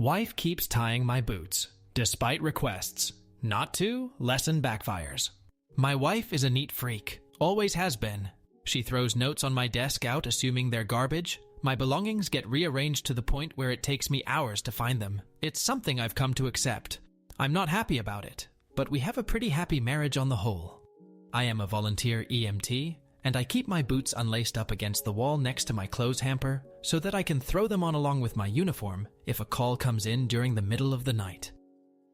Wife keeps tying my boots, despite requests. Not to lessen backfires. My wife is a neat freak, always has been. She throws notes on my desk out assuming they're garbage. My belongings get rearranged to the point where it takes me hours to find them. It's something I've come to accept. I'm not happy about it, but we have a pretty happy marriage on the whole. I am a volunteer EMT, and I keep my boots unlaced up against the wall next to my clothes hamper so that I can throw them on along with my uniform if a call comes in during the middle of the night.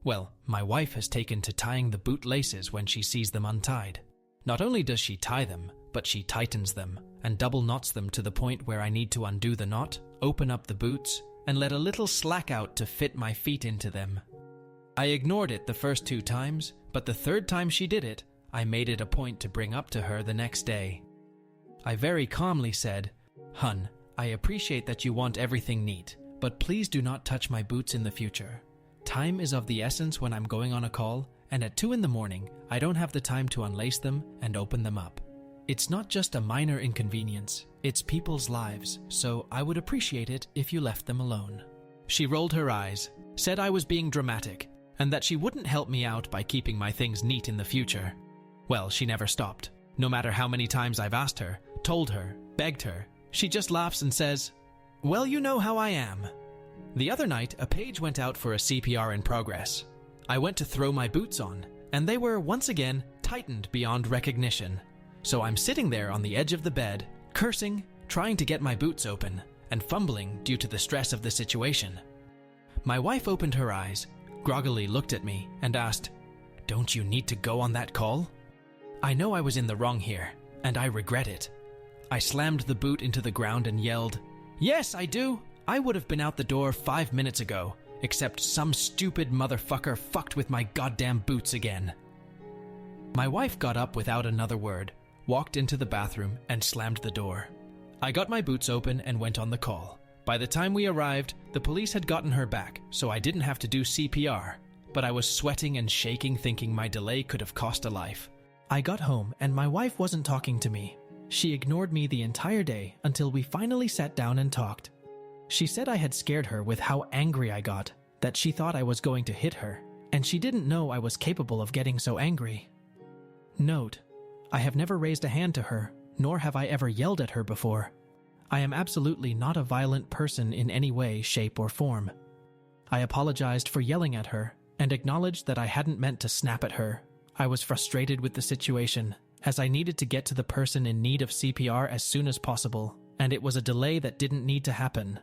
Well, my wife has taken to tying the boot laces when she sees them untied. Not only does she tie them, but she tightens them and double knots them to the point where I need to undo the knot, open up the boots, and let a little slack out to fit my feet into them. I ignored it the first 2 times, but the third time she did it, I made it a point to bring up to her the next day. I very calmly said, "Hun, I appreciate that you want everything neat, but please do not touch my boots in the future. Time is of the essence when I'm going on a call, and at 2 in the morning, I don't have the time to unlace them and open them up. It's not just a minor inconvenience, it's people's lives, so I would appreciate it if you left them alone." She rolled her eyes, said I was being dramatic, and that she wouldn't help me out by keeping my things neat in the future. Well, she never stopped. No matter how many times I've asked her, told her, begged her, she just laughs and says, "Well, you know how I am." The other night, a page went out for a CPR in progress. I went to throw my boots on, and they were, once again, tightened beyond recognition. So I'm sitting there on the edge of the bed, cursing, trying to get my boots open, and fumbling due to the stress of the situation. My wife opened her eyes, groggily looked at me, and asked, "Don't you need to go on that call?" I know I was in the wrong here, and I regret it. I slammed the boot into the ground and yelled, "Yes, I do! I would have been out the door 5 minutes ago, except some stupid motherfucker fucked with my goddamn boots again." My wife got up without another word, walked into the bathroom, and slammed the door. I got my boots open and went on the call. By the time we arrived, the police had gotten her back, so I didn't have to do CPR, but I was sweating and shaking thinking my delay could have cost a life. I got home and my wife wasn't talking to me. She ignored me the entire day until we finally sat down and talked. She said I had scared her with how angry I got, that she thought I was going to hit her, and she didn't know I was capable of getting so angry. Note: I have never raised a hand to her, nor have I ever yelled at her before. I am absolutely not a violent person in any way, shape, or form. I apologized for yelling at her and acknowledged that I hadn't meant to snap at her. I was frustrated with the situation, as I needed to get to the person in need of CPR as soon as possible, and it was a delay that didn't need to happen.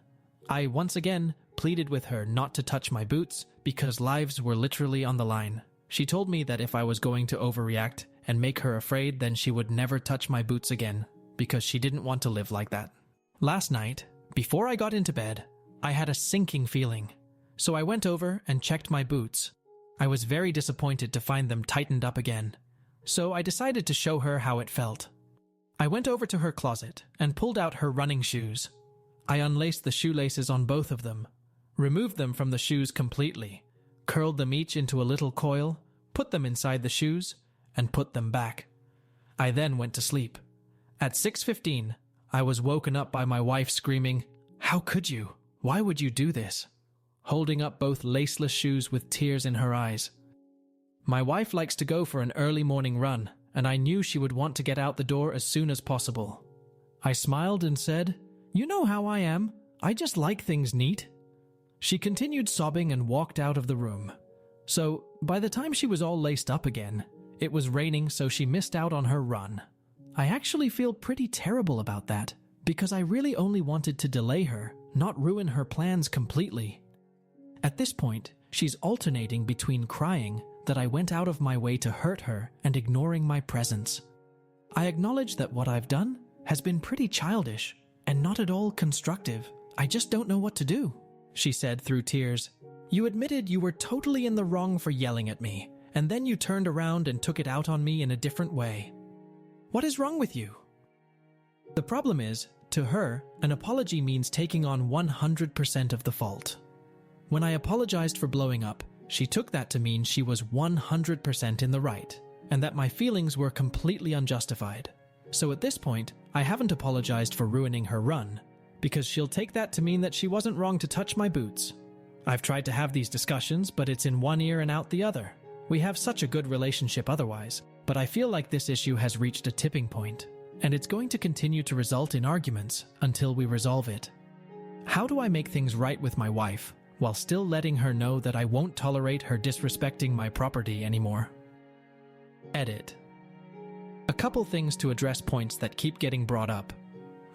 I once again pleaded with her not to touch my boots because lives were literally on the line. She told me that if I was going to overreact and make her afraid, then she would never touch my boots again, because she didn't want to live like that. Last night, before I got into bed, I had a sinking feeling, so I went over and checked my boots. I was very disappointed to find them tightened up again, so I decided to show her how it felt. I went over to her closet and pulled out her running shoes. I unlaced the shoelaces on both of them, removed them from the shoes completely, curled them each into a little coil, put them inside the shoes, and put them back. I then went to sleep. At 6:15, I was woken up by my wife screaming, "How could you? Why would you do this?" holding up both laceless shoes with tears in her eyes. My wife likes to go for an early morning run, and I knew she would want to get out the door as soon as possible. I smiled and said, "You know how I am. I just like things neat." She continued sobbing and walked out of the room. So, by the time she was all laced up again, it was raining, so she missed out on her run. I actually feel pretty terrible about that, because I really only wanted to delay her, not ruin her plans completely. At this point, she's alternating between crying that I went out of my way to hurt her and ignoring my presence. I acknowledge that what I've done has been pretty childish and not at all constructive. I just don't know what to do, she said through tears. "You admitted you were totally in the wrong for yelling at me, and then you turned around and took it out on me in a different way. What is wrong with you?" The problem is, to her, an apology means taking on 100% of the fault. When I apologized for blowing up, she took that to mean she was 100% in the right, and that my feelings were completely unjustified. So at this point, I haven't apologized for ruining her run, because she'll take that to mean that she wasn't wrong to touch my boots. I've tried to have these discussions, but it's in one ear and out the other. We have such a good relationship otherwise, but I feel like this issue has reached a tipping point, and it's going to continue to result in arguments until we resolve it. How do I make things right with my wife, while still letting her know that I won't tolerate her disrespecting my property anymore? Edit. A couple things to address points that keep getting brought up.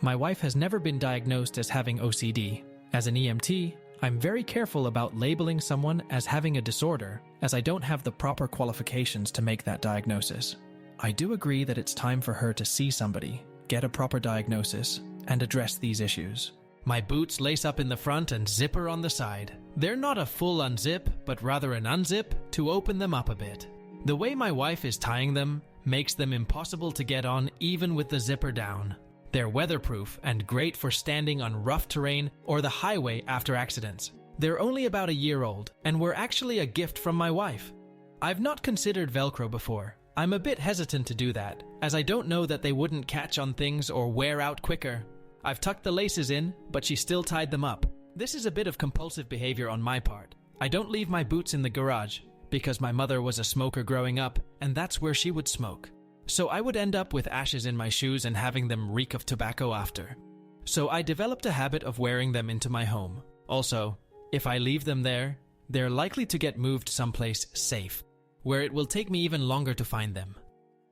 My wife has never been diagnosed as having OCD. As an EMT, I'm very careful about labeling someone as having a disorder, as I don't have the proper qualifications to make that diagnosis. I do agree that it's time for her to see somebody, get a proper diagnosis, and address these issues. My boots lace up in the front and zipper on the side. They're not a full unzip, but rather an unzip to open them up a bit. The way my wife is tying them makes them impossible to get on even with the zipper down. They're weatherproof and great for standing on rough terrain or the highway after accidents. They're only about a year old and were actually a gift from my wife. I've not considered Velcro before. I'm a bit hesitant to do that, as I don't know that they wouldn't catch on things or wear out quicker. I've tucked the laces in, but she still tied them up. This is a bit of compulsive behavior on my part. I don't leave my boots in the garage, because my mother was a smoker growing up, and that's where she would smoke. So I would end up with ashes in my shoes and having them reek of tobacco after. So I developed a habit of wearing them into my home. Also, if I leave them there, they're likely to get moved someplace safe, where it will take me even longer to find them.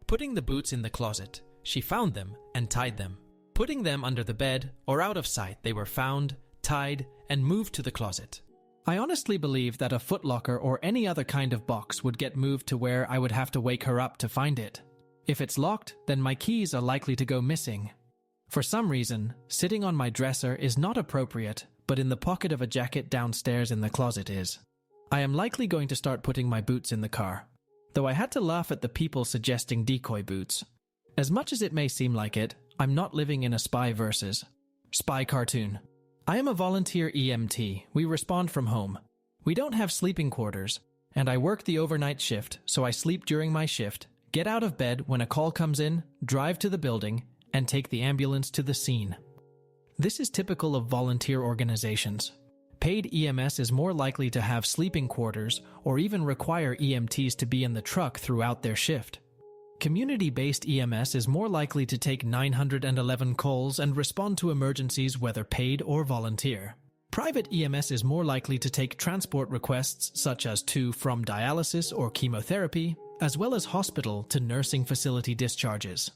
Putting the boots in the closet, she found them and tied them. Putting them under the bed or out of sight, they were found, tied, and moved to the closet. I honestly believe that a footlocker or any other kind of box would get moved to where I would have to wake her up to find it. If it's locked, then my keys are likely to go missing. For some reason, sitting on my dresser is not appropriate, but in the pocket of a jacket downstairs in the closet is. I am likely going to start putting my boots in the car, though I had to laugh at the people suggesting decoy boots. As much as it may seem like it, I'm not living in a spy versus spy cartoon. I am a volunteer EMT. We respond from home. We don't have sleeping quarters, and I work the overnight shift, so I sleep during my shift, get out of bed when a call comes in, drive to the building, and take the ambulance to the scene. This is typical of volunteer organizations. Paid EMS is more likely to have sleeping quarters or even require EMTs to be in the truck throughout their shift. Community-based EMS is more likely to take 911 calls and respond to emergencies whether paid or volunteer. Private EMS is more likely to take transport requests such as to from dialysis or chemotherapy, as well as hospital to nursing facility discharges.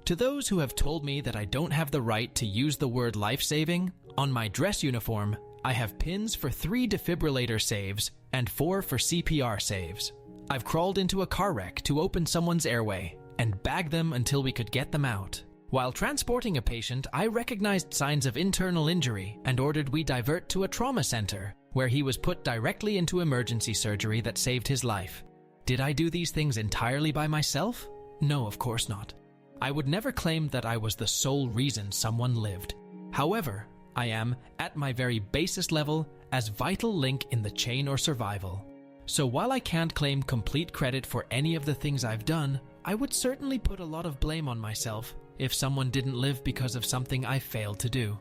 To those who have told me that I don't have the right to use the word life-saving, on my dress uniform, I have pins for 3 defibrillator saves and 4 for CPR saves. I've crawled into a car wreck to open someone's airway and bagged them until we could get them out. While transporting a patient, I recognized signs of internal injury and ordered we divert to a trauma center, where he was put directly into emergency surgery that saved his life. Did I do these things entirely by myself? No, of course not. I would never claim that I was the sole reason someone lived. However, I am, at my very basest level, a vital link in the chain or survival. So while I can't claim complete credit for any of the things I've done, I would certainly put a lot of blame on myself if someone didn't live because of something I failed to do.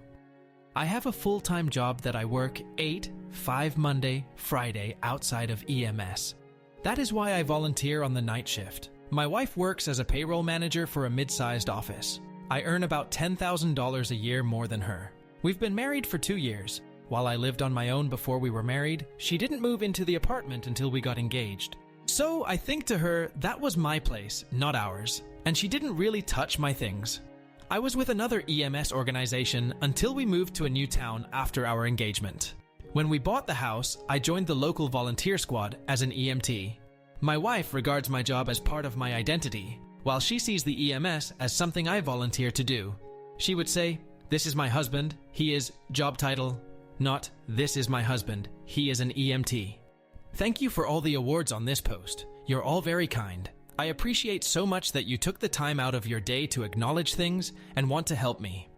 I have a full-time job that I work 5 Monday, Friday outside of EMS. That is why I volunteer on the night shift. My wife works as a payroll manager for a mid-sized office. I earn about $10,000 a year more than her. We've been married for 2 years. While I lived on my own before we were married, she didn't move into the apartment until we got engaged. So I think to her, that was my place, not ours, and she didn't really touch my things. I was with another EMS organization until we moved to a new town after our engagement. When we bought the house, I joined the local volunteer squad as an EMT. My wife regards my job as part of my identity, while she sees the EMS as something I volunteer to do. She would say, "This is my husband, he is job title," not "This is my husband, he is an EMT." Thank you for all the awards on this post. You're all very kind. I appreciate so much that you took the time out of your day to acknowledge things and want to help me.